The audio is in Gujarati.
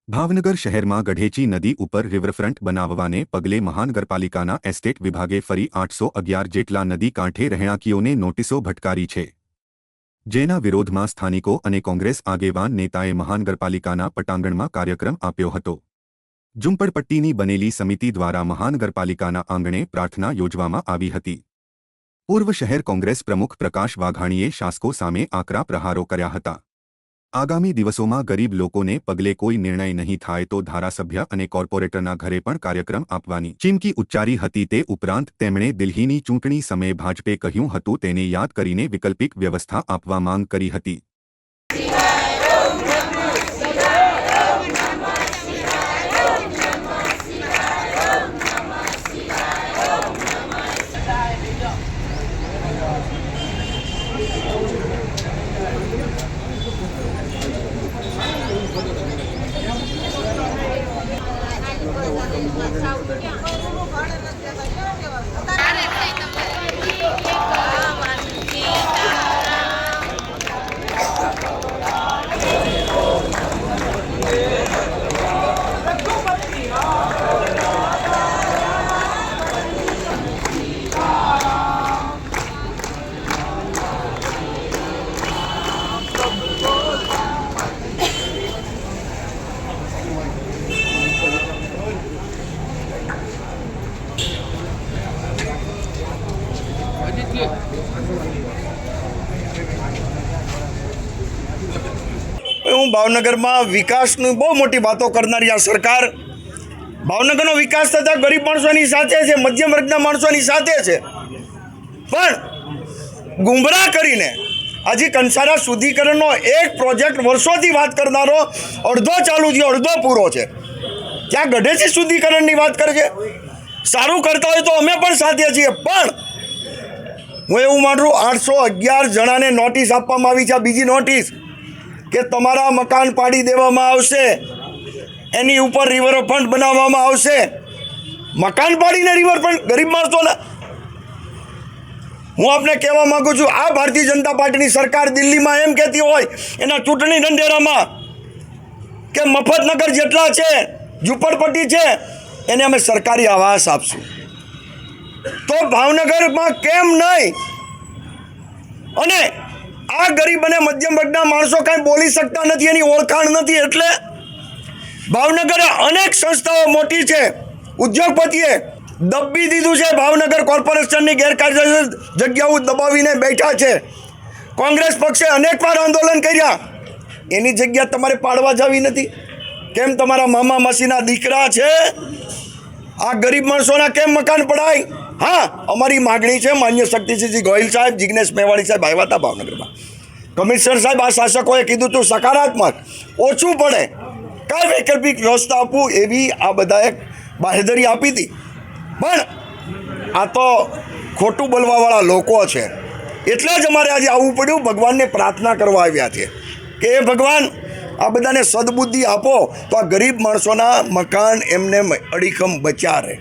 ભાવનગર શહેરમાં ગઢેચી નદી ઉપર રિવરફ્રન્ટ બનાવવાને પગલે મહાનગરપાલિકાના એસ્ટેટ વિભાગે ફરી 811 જેટલા નદી કાંઠે રહેણાંકીઓને નોટિસો ભટકારી છે, જેના વિરોધમાં સ્થાનિકો અને કોંગ્રેસ આગેવાન નેતાએ મહાનગરપાલિકાના પટાંગણમાં કાર્યક્રમ આપ્યો હતો। ઝુંપડપટ્ટીની બનેલી સમિતિ દ્વારા મહાનગરપાલિકાના આંગણે પ્રાર્થના યોજવામાં આવી હતી। પૂર્વ શહેર કોંગ્રેસ પ્રમુખ પ્રકાશ વાઘાણીએ શાસકો સામે આકરા પ્રહારો કર્યા હતા। આગામી દિવસોમાં ગરીબ લોકોને પગલે કોઈ નિર્ણય નહીં થાય તો ધારાસભ્ય અને કોર્પોરેટરના ઘરે પણ કાર્યક્રમ આપવાની ચીમકી ઉચ્ચારી હતી। તે ઉપરાંત તેમણે દિલ્હીની ચૂંટણી સમયે ભાજપે કહ્યું હતું તેને યાદ કરીને વૈકલ્પિક વ્યવસ્થા આપવા માંગ કરી હતી। હું ભાવનગરમાં વિકાસની બહુ મોટી વાતો કરનારી આ સરકાર ભાવનગરનો વિકાસ થતા ગરીબ માણસોની સાથે છે, મધ્યમ વર્ગના માણસોની સાથે છે, પણ ગુમરાહ કરીને આજે કંસારા શુદ્ધિકરણનો એક પ્રોજેક્ટ વર્ષોથી વાત કરનારો અડધો ચાલુ થયો અડધો પૂરો છે, ત્યાં ગઢેચી શુદ્ધિકરણની વાત કરે છે। સારું કરતા હોય તો અમે પણ સાથે છીએ, પણ હું એવું માનું 811 જણાને નોટિસ આપવામાં આવી છે। બીજી નોટિસ કે તમારા મકાન પાડી દેવામાં આવશે, એની ઉપર રિવરફ્રન્ટ બનાવવામાં આવશે। મકાન પાડીને રિવરફ્રન્ટ ગરીબ માણસોને હું આપને કહેવા માગું છું, આ ભારતીય જનતા પાર્ટીની સરકાર દિલ્હીમાં એમ કહેતી હોય એના ચૂંટણી ઢંઢેરામાં કે મફતનગર જેટલા છે ઝૂંપડપટ્ટી છે એને અમે સરકારી આવાસ આપશું, તો ભાવનગરમાં કેમ નહીં? અને આ ગરીબ અને મધ્યમ વર્ગના માણસો કાંઈ બોલી શકતા નથી, એની ઓળખાણ નથી, એટલે ભાવનગરે અનેક સંસ્થાઓ મોટી છે, ઉદ્યોગપતિએ દબી દીધું છે। ભાવનગર કોર્પોરેશનની ગેરકાયદેસર જગ્યાઓ દબાવીને બેઠા છે। કોંગ્રેસ પક્ષે અનેકવાર આંદોલન કર્યા, એની જગ્યા તમારે પાડવા જવી નથી કેમ? તમારા મામા માસીના દીકરા છે, આ ગરીબ માણસોના કેમ મકાન પડાય? હા, અમારી માગણી છે, માન્ય શક્તિસિંહજી ગોહિલ સાહેબ, જિગ્નેશ મેવાણી સાહેબ આવ્યા હતા ભાવનગરમાં, કમિશનર સાહેબ આ શાસકોએ કીધું હતું સકારાત્મક ઓછું પડે કાંઈ વૈકલ્પિક વ્યવસ્થા આપવું, એવી આ બધાએ બાહેધરી આપી હતી, પણ આ તો ખોટું બોલવાવાળા લોકો છે, એટલે જ અમારે આજે આવવું પડ્યું। ભગવાનને પ્રાર્થના કરવા આવ્યા છે કે એ ભગવાન આ બધાને સદબુદ્ધિ આપો તો આ ગરીબ માણસોના મકાન એમને અડીખમ બચ્યા રહે।